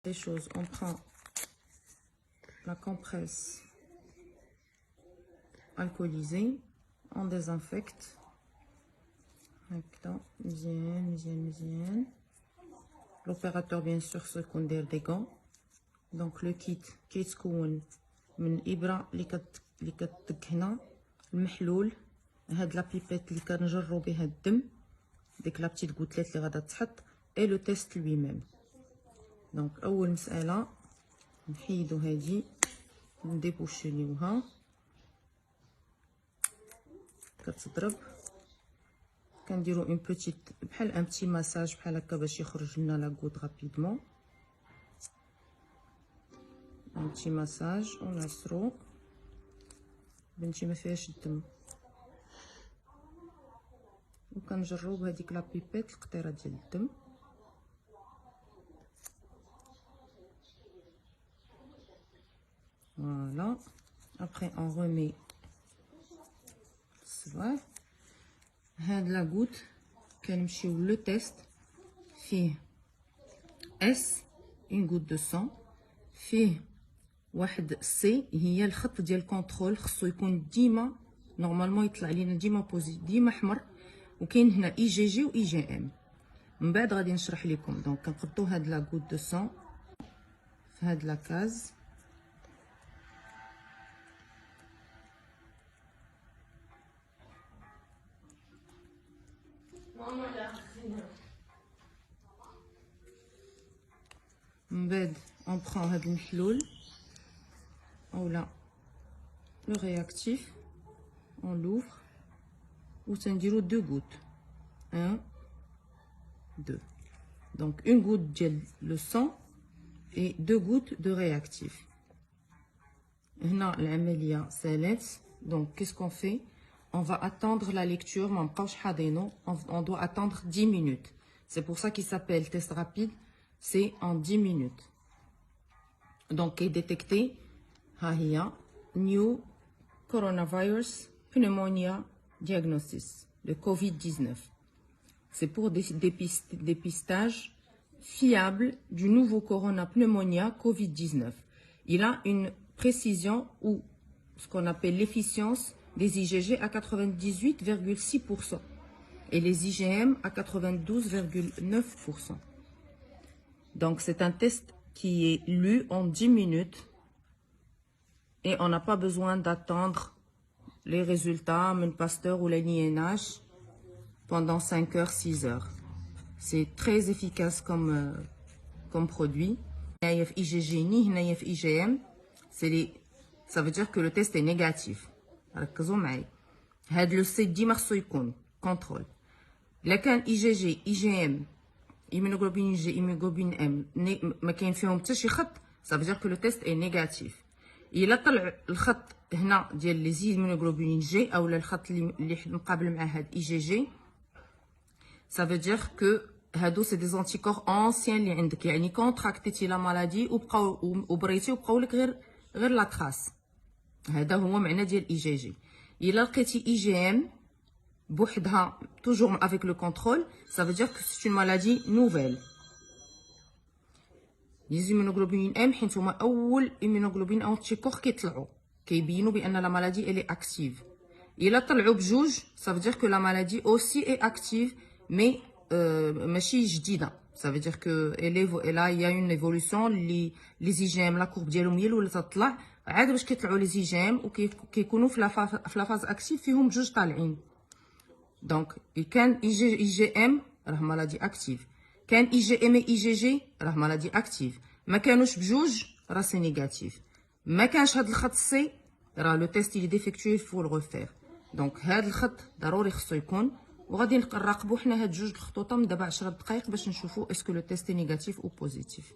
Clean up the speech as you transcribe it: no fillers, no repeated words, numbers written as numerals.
Les choses, on prend la compresse alcoolisée, on désinfecte. Bien. L'opérateur, bien sûr, se conduire des gants. Donc, le kit, كيتكون من إبرة اللي كتدق هنا المحلول. هاد لا بيبيت اللي كنجرو بها الدم، ديك لا بتيت غوتليت اللي غادا تحط، اي لو تيست لوي ميم. دونك اول مساله نحيدو هادي نديبوشيليوها، كتضرب كنديرو اون بوتيت بحال ان بتي ماساج بحال هكا باش يخرج لنا لا غوت رابيدمون. ان بتي ماساج ونعصرو بنتي ما فيهاش الدم، وكنجرو بهاديك لا بيبيت القطيره ديال الدم. Voilà. Après, on remet الصباع. هاد لا غوت كنمشيو لو تيست فيه اس اون غوت دو سون، فيه واحد سي هي الخط ديال كونترول، خصو يكون ديما نورمالمون يطلع لينا ديما ديما احمر، وكاين هنا اي جي جي و اي جي ام. من بعد غادي نشرح لكم. دونك كنقدو هاد لا غوت دو سون في هاد لا كاز. من بعد on prend هاد المحلول اولا لو رياكتيف، on l'ouvre و تنديرو 2 غوت 1 2. donc une goutte ديال le sang et 2 gouttes de réactif. هنا العمليه سالات. donc qu'est-ce qu'on fait? on va attendre la lecture. ما نبقاوش حاضينو، on doit attendre 10 minutes. c'est pour ça qu'il s'appelle test rapide. c'est en 10 minutes. donc est détecté ها هي new coronavirus pneumonia diagnosis, le Covid-19. c'est pour dépistage fiable du nouveau corona pneumonia Covid-19. il a une précision ou ce qu'on appelle l'efficience des IgG à 98,6% et les IgM à 92,9%. donc c'est un test qui est lu en 10 minutes et on n'a pas besoin d'attendre les résultats من Pasteur ou l'INH pendant 5 heures, 6 heures. c'est très efficace comme produit. هنايا في IgG ني هنايا في IgM. ça veut dire que le test est négatif. ركزوا معايا، هاد لو سي ديما خصو يكون كونترول. الا كان IgG IgM immunoglobulin G immunoglobulin M ما كاين فيهم حتى شي خط، ça veut dire que le test est négatif. الا طلع الخط هنا ديال لي زيمونوغلوبولين جي اولا الخط اللي مقابل مع هاد IgG، ça veut dire que هادو سي دي زانتيكور انسيان اللي عندك، يعني كونتراكتيتي لا مالادي وبريتي وبقاو لك غير لا تراس. هذا هو معنى ديال IgG. الا لقيتي IgM بوحدها toujours avec le contrôle, ça veut dire que c'est une maladie nouvelle. les immunoglobulines M حيت هما اول immunoglobulin anticorps كيطلعوا كيبينوا بان لا مالادي elle est active. الا طلعوا بجوج ça veut dire que la maladie aussi est active mais ماشي جديده. ça veut dire que là il y a une évolution. les IgM la courbe ديالهم هي الاولى تطلع، عاد باش كيطلعوا les IgM وكيكونوا في لا فاز اكتيف فيهم بجوج طالعين. دونك كان IgM راه مالادي اكتيف، كان IgM IgG راه مالادي اكتيف، ما كانوش بجوج راه سي نيجاتيف. ما كانش هاد الخط سي راه لو تيست اللي ديفيكتوي فو الغوفير. دونك هاد الخط ضروري خصو يكون، وغادي نراقبوا حنا هاد جوج الخطوطه من دابا 10 دقائق باش نشوفوا اسكو لو تيست نيجاتيف او بوزيتيف.